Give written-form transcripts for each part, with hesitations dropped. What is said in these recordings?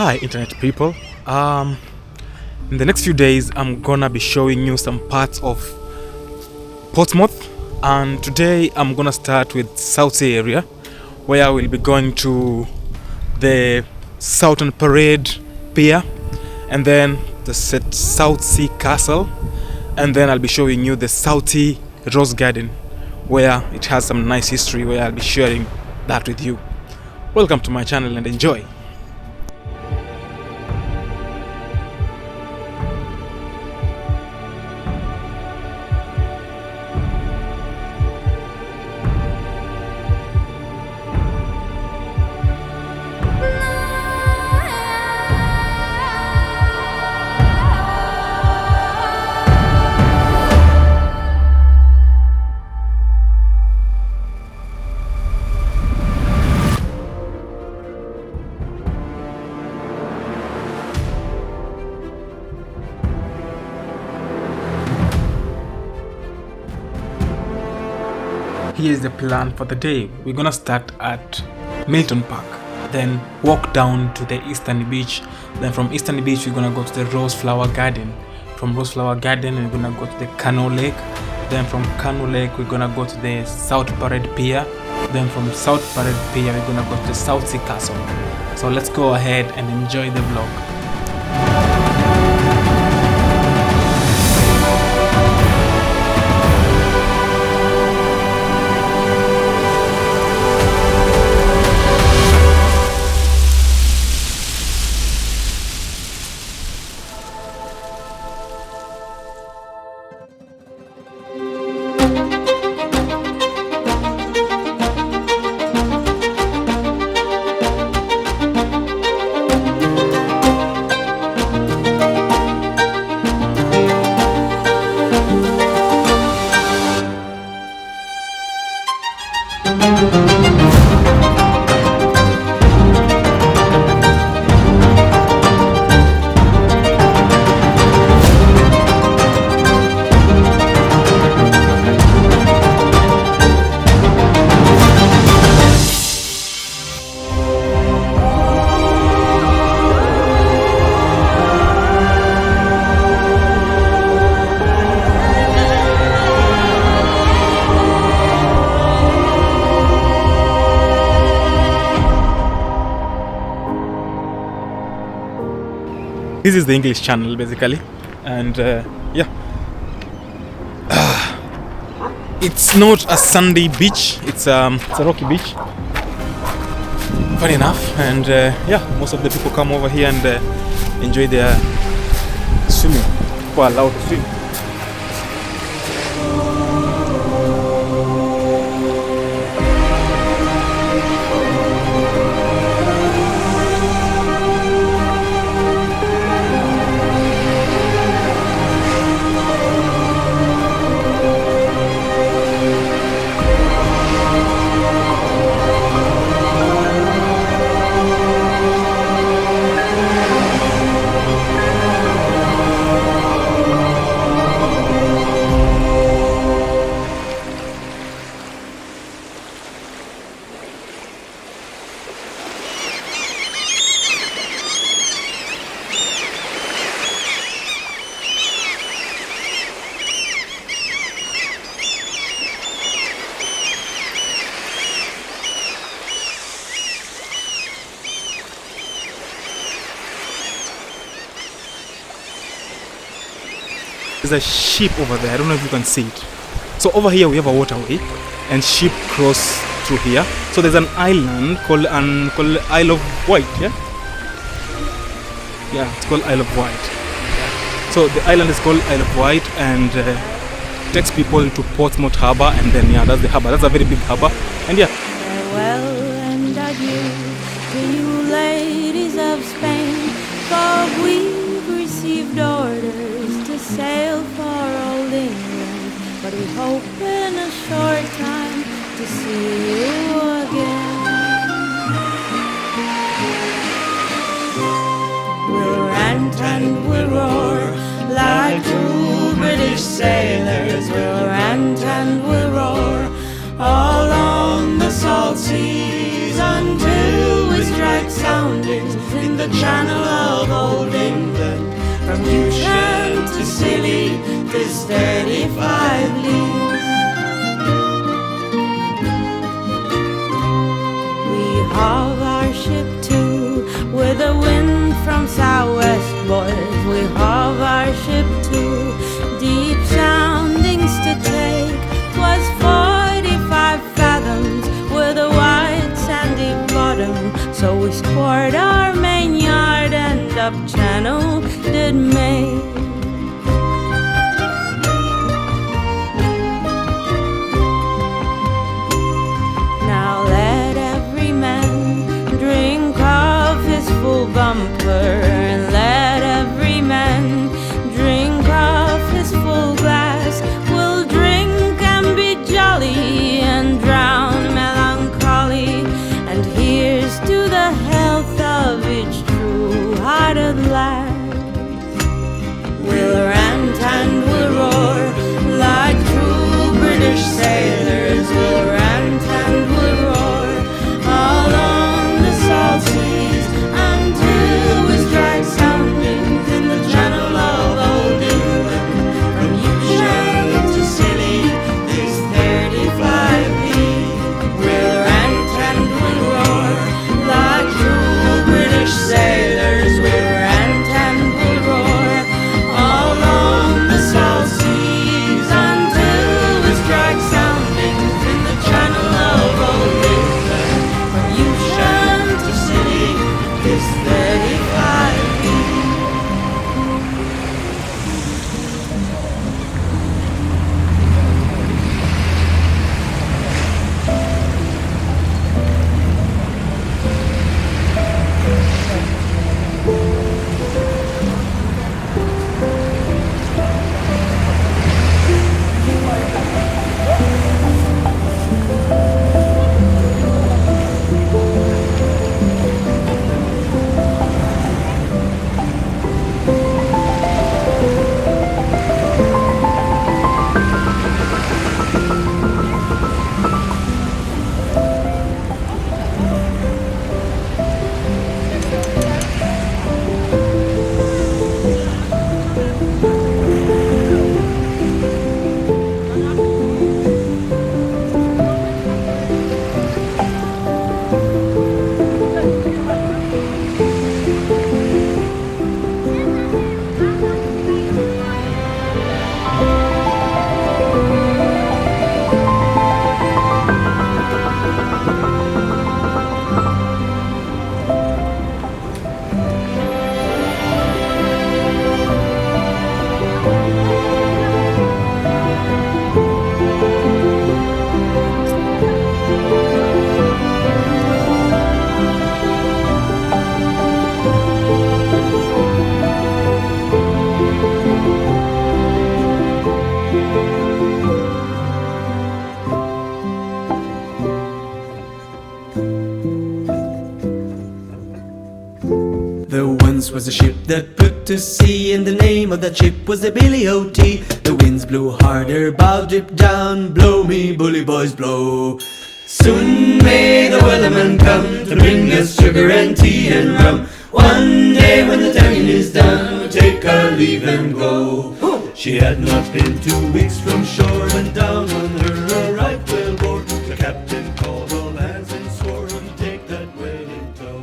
Hi internet people. In the next few days I'm gonna be showing you some parts of Portsmouth, and today I'm gonna start with Southsea area, where I will be going to the South Parade Pier, and then the Southsea Castle, and then I'll be showing you the Southsea Rose Garden, where it has some nice history, where I'll be sharing that with you. Welcome to my channel and enjoy. Here's the plan for the day. We're gonna start at Milton Park, then walk down to the Eastney Beach. Then from Eastney Beach we're gonna go to the Rose Garden. From Rose Garden we're gonna go to the Canoe Lake. Then from Canoe Lake we're gonna go to the South Parade Pier. Then from South Parade Pier we're gonna go to the Southsea Castle. So let's go ahead and enjoy the vlog. This is the English channel basically, and it's not a sandy beach, it's a rocky beach, funny enough, and most of the people come over here and enjoy their swimming. People are allowed to swim. There's a ship over there, I don't know if you can see it. So over here we have a waterway and ship cross through here. So there's an island called Isle of Wight, yeah? Yeah, it's called Isle of Wight. Yeah. So the island is called Isle of Wight, and takes people to Portsmouth harbour, and then that's the harbour. That's a very big harbour, and Farewell and adieu to you ladies of Spain, for we've received orders to sail for old England, but we hope in a short time to see you again. We'll rant and we'll roar like two British sailors. We'll rant and we'll roar all on the salt seas until we strike soundings in the channel of old England. From Newsham to Scilly, 'tis 35 leagues. We hove our ship to with a wind from southwest, boys. We hove our ship to, deep soundings to take. 'Twas 45 fathoms with a wide sandy bottom. So we scored our main yard and up channel did make. Now let every man drink of his full bumper, and let every man drink of his full glass. We'll drink and be jolly and drown melancholy. And here's to the health of each true-hearted lad. We'll rant and we'll roar like true British sailors. We'll rant and we'll roar along the salt seas until we strike soundings in the channel of old England. From Newsham to Scilly, these 35 leagues. We'll rant and we'll roar like true British sailors. We'll rant and we'll roar along the salt seas until we strike soundings in the channel of old England. From Newsham to Scilly, this 35 leagues. There once was a ship that put to sea, and the name of that ship was the Billy O.T. The winds blew harder, bow drip down, blow me bully boys blow. Soon may the wellerman come to bring us sugar and tea and rum. One day when the tonguing is done, we'll take our leave and go. She had not been 2 weeks from shore when down on her a right whale bore. The captain called all hands and swore he'd take that whale in tow.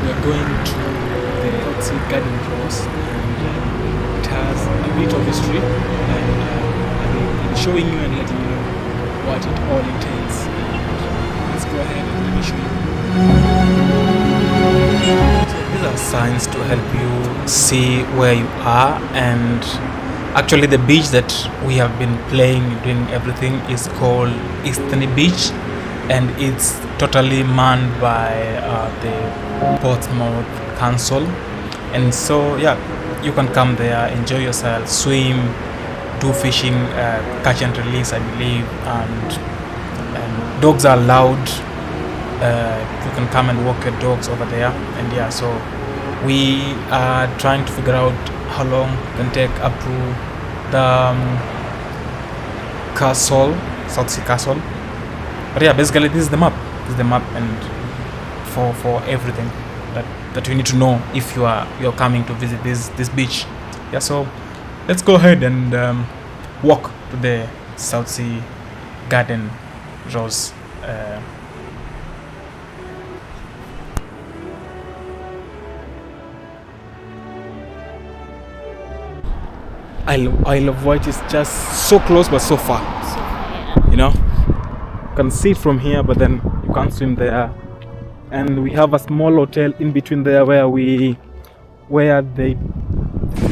we're going to the Southsea Garden Rose, and it has a bit of history, and I'll be showing you and letting you know what it all entails. Let's go ahead and let me show you. So these are signs to help you see where you are, and actually the beach that we have been playing, doing everything, is called Eastney Beach, and it's totally manned by the Portsmouth Council. And so yeah, you can come there, enjoy yourself, swim, do fishing, catch and release, I believe, and dogs are allowed. You can come and walk your dogs over there, and yeah, so we are trying to figure out how long it can take up to the castle, Southsea Castle. But yeah, basically this is the map. This is the map, and for everything that you need to know if you're coming to visit this beach. Yeah, so let's go ahead and walk to the Southsea Garden Rose. Isle of Wight is just so close but so far. You know, you can see it from here, but then you can't swim there. And we have a small hotel in between there where it's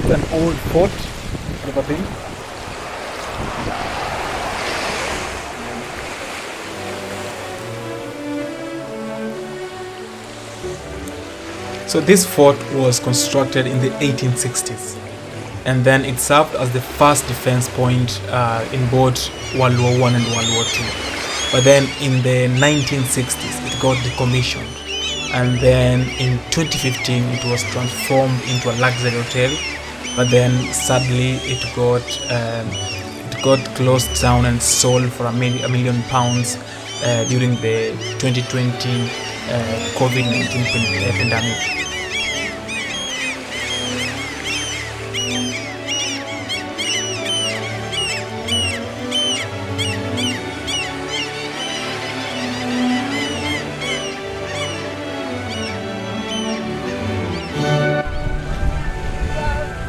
an old fort sort of a thing. So this fort was constructed in the 1860s, and then it served as the first defense point in both World War I and World War II. But then in the 1960s it got decommissioned, and then in 2015 it was transformed into a luxury hotel. But then sadly it got closed down and sold for £1 million during the 2020 COVID-19 pandemic.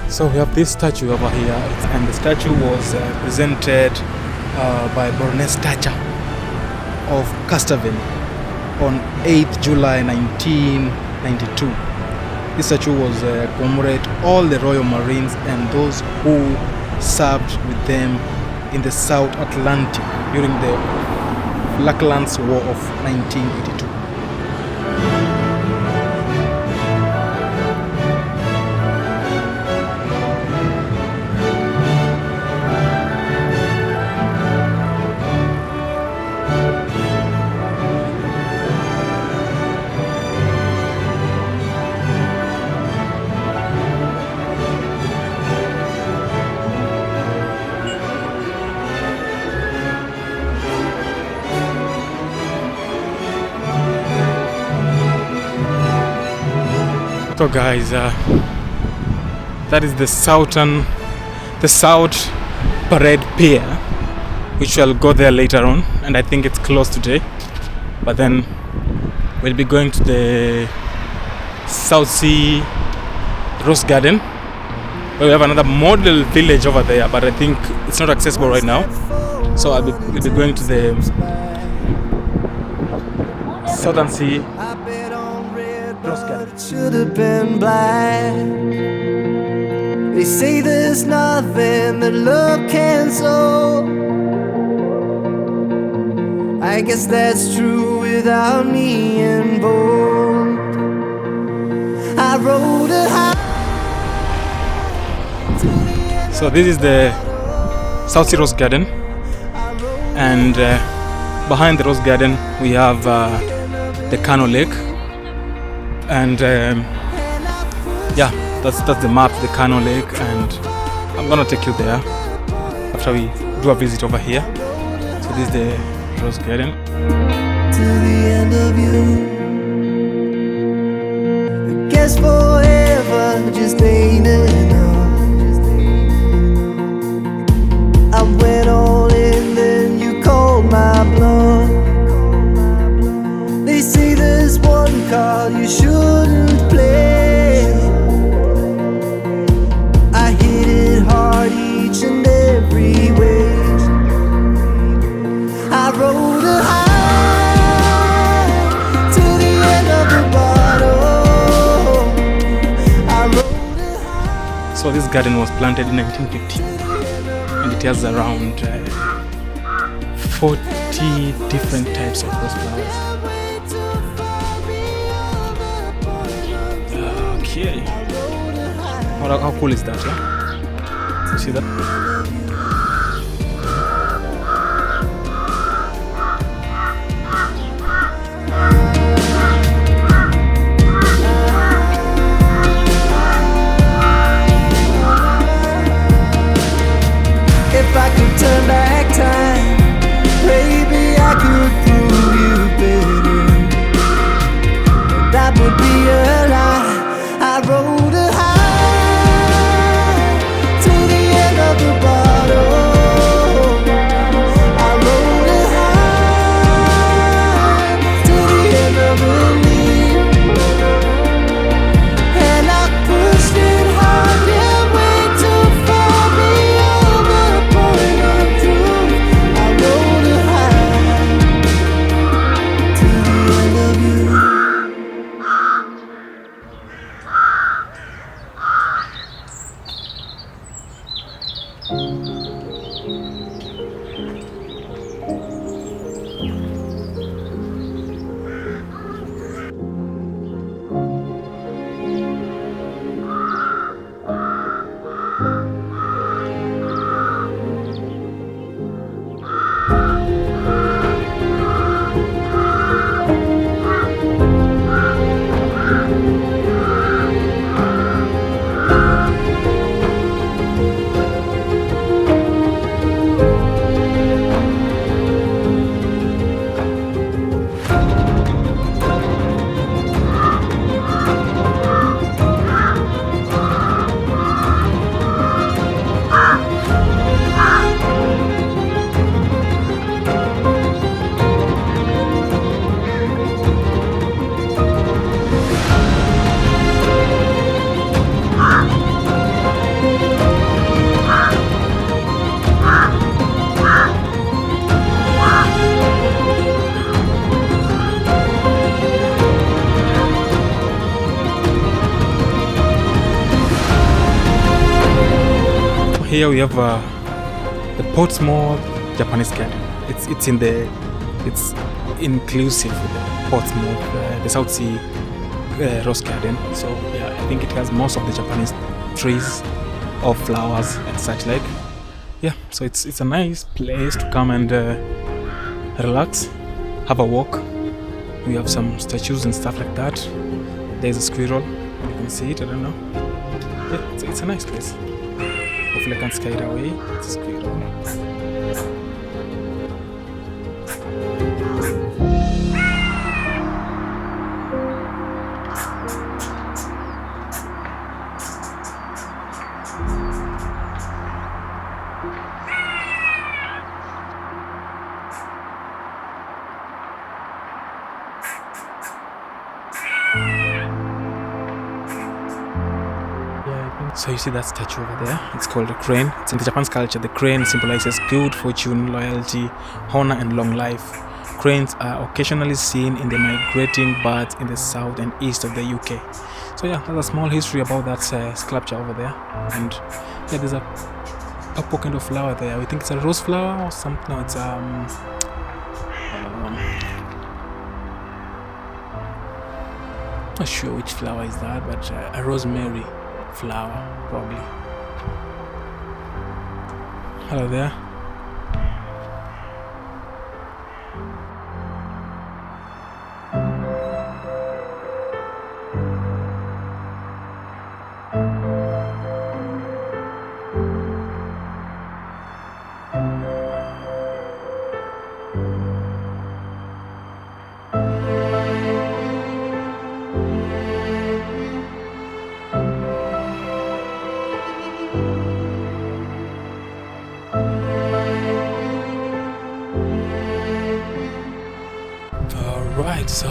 So we have this statue over here, and the statue was presented by Baroness Thatcher of Casterville on 8th July 1992. This statue was commemorate all the Royal Marines and those who served with them in the South Atlantic during the Falklands War of 1982. So guys, that is the South Parade Pier, which I'll go there later on, and I think it's closed today. But then we'll be going to the Southsea Rose Garden, where we have another model village over there, but I think it's not accessible right now. So we'll be going to the Southsea Rose Garden. Should have been blind. They say there's nothing that love can solve. I guess that's true without me involved. I rode a high. So this is the Southsea Rose Garden, and behind the Rose Garden we have the Canoe Lake, and yeah, that's the map, the Canoe Lake, and I'm gonna take you there after we do a visit over here. So this is the Rose Garden. To the end of you, I guess forever just ain't enough. I went all in, then you called my bluff. They say there's one call you shouldn't So this garden was planted in 1950 and it has around 40 different types of rose flowers. Okay. How cool is that, yeah? You see that? If I could turn back time, maybe I could prove you better. That would be a lie. I rode a high to the end of the bottle. I rode a high to the end of the lead, and I pushed it hard and way too far beyond the point of truth. I rode a high to the end of you. Here we have the Portsmouth Japanese garden. It's inclusive with the Portsmouth, the Southsea Rose Garden. So yeah, I think it has most of the Japanese trees or flowers and such like. Yeah, so it's a nice place to come and relax, have a walk. We have some statues and stuff like that. There's a squirrel. You can see it. I don't know. Yeah, it's a nice place. Hopefully I can scare it away. It's a squirrel. So you see that statue over there, it's called a crane. It's in the Japanese culture. The crane symbolizes good fortune, loyalty, honor and long life. Cranes are occasionally seen in the migrating birds in the south and east of the UK. So yeah, there's a small history about that sculpture over there. And yeah, there's a purple kind of flower there. We think it's a rose flower or something. No, it's not sure which flower is that, but a rosemary flower probably. Hello there. Alright, so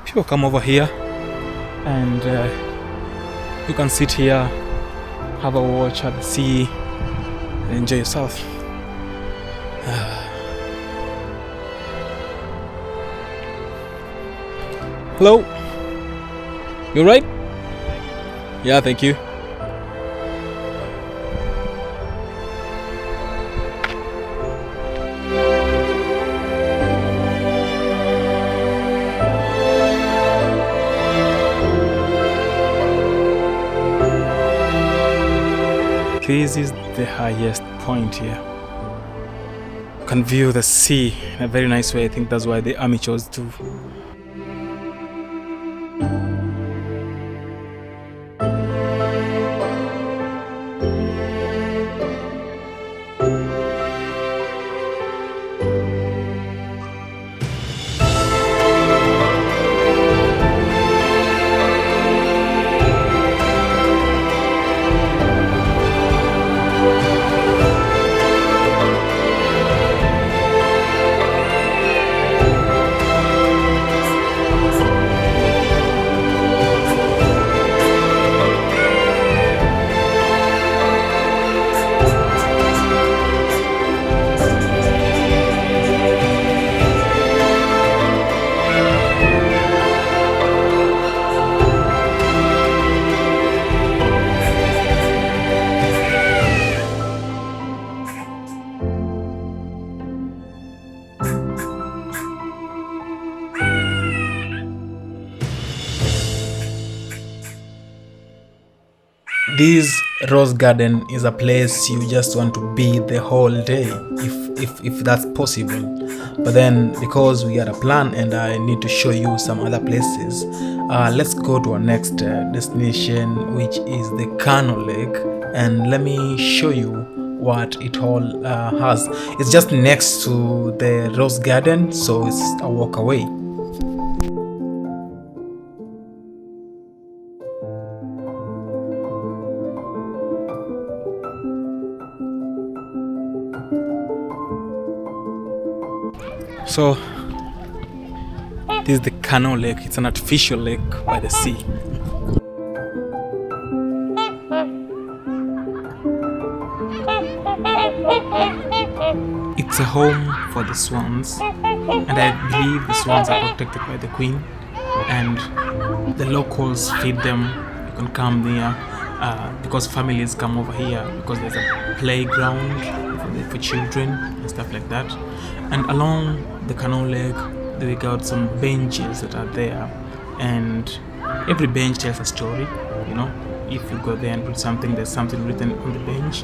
people come over here and you can sit here, have a watch at the sea and enjoy yourself. Hello? You alright? Yeah, thank you. This is the highest point here. You can view the sea in a very nice way. I think that's why the army chose to. This rose garden is a place you just want to be the whole day, if that's possible. But then, because we had a plan and I need to show you some other places, let's go to our next destination, which is the Canoe Lake, and let me show you what it all has. It's just next to the rose garden, so it's a walk away. So this is the Canoe Lake. It's an artificial lake by the sea. It's a home for the swans, and I believe the swans are protected by the queen, and the locals feed them. You can come there because families come over here because there's a playground for children and stuff like that. And along the Canoe Lake, we got some benches that are there, and every bench tells a story. You know, if you go there and put something, there's something written on the bench.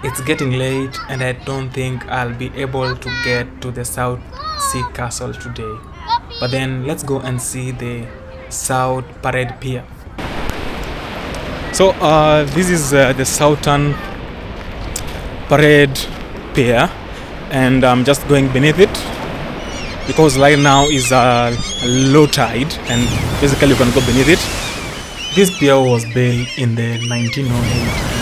It's getting late and I don't think I'll be able to get to the Southsea Castle today. But then let's go and see the South Parade Pier. So this is the Southern Parade Pier, and I'm just going beneath it because right now is low tide and basically you can go beneath it. This pier was built in the 1908.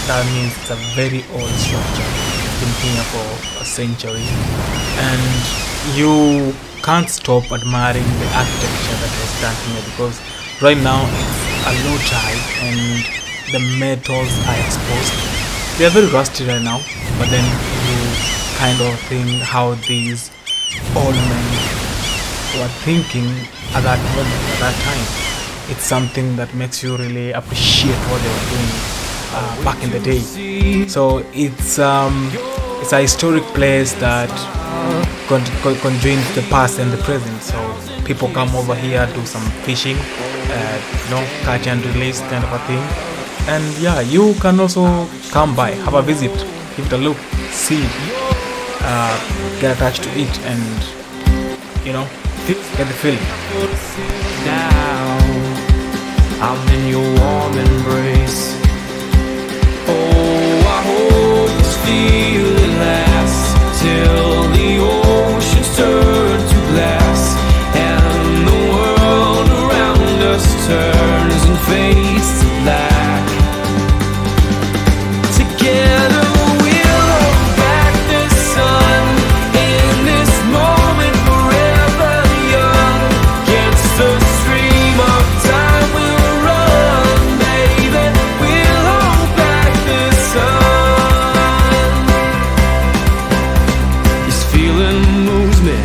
That means it's a very old structure. It's been here for a century, and you can't stop admiring the architecture that was done here because right now it's a low tide and the metals are exposed. They are very rusty right now, but then you kind of think how these old men were thinking at that moment, at that time. It's something that makes you really appreciate what they were doing back in the day. So it's a historic place that conjoins the past and the present. So people come over here, do some fishing, catch and release kind of a thing. And yeah, you can also come by, have a visit, give it a look, see, get attached to it, and get the feeling. Now I'm in your warm embrace. Oh, I hope this feeling lasts till the oceans turn to glass and the world around us turns and fades to black. Together we'll hold back the sun in this moment, forever young. Against the stream of time we'll run, baby. We'll hold back the sun. This feeling moves me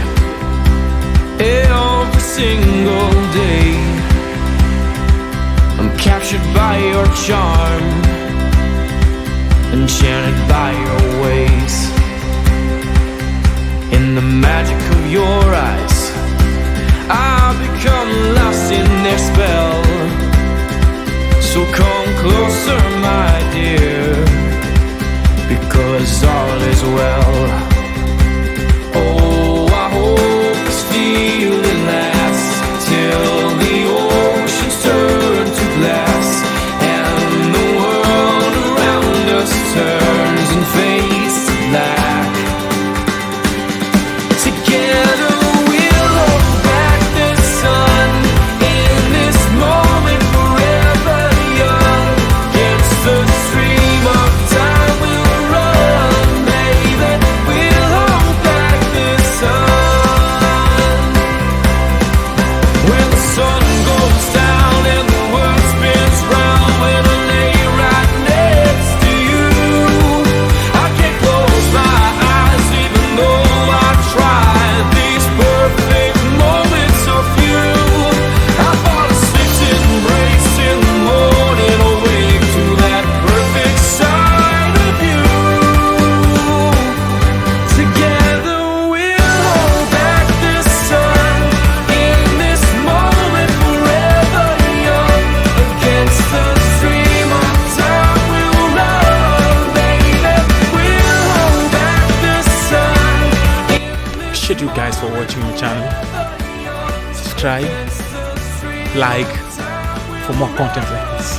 every single day. I'm captured by your charm, enchanted by your ways. In the magic of your eyes, I've become lost in their spell. So come closer, my dear, because all is well. Oh, I hope this feeling lasts till the oceans turn to glass and the world around us turns and fades to black. Together we'll hold back the sun in this moment, forever young. Against the stream of time we'll run, baby. We'll hold back the sun. When the sun goes down and the world spins round, when I lay right next to you, I can't close my eyes even though I try. These perfect moments of you, I fall asleep to embrace in the morning, awake to that perfect side of you. Together we'll hold back the sun in this moment, forever young. Against the stream of time we'll run, baby. We'll hold back the sun. Appreciate you guys for watching my channel. Subscribe, like for more content like this.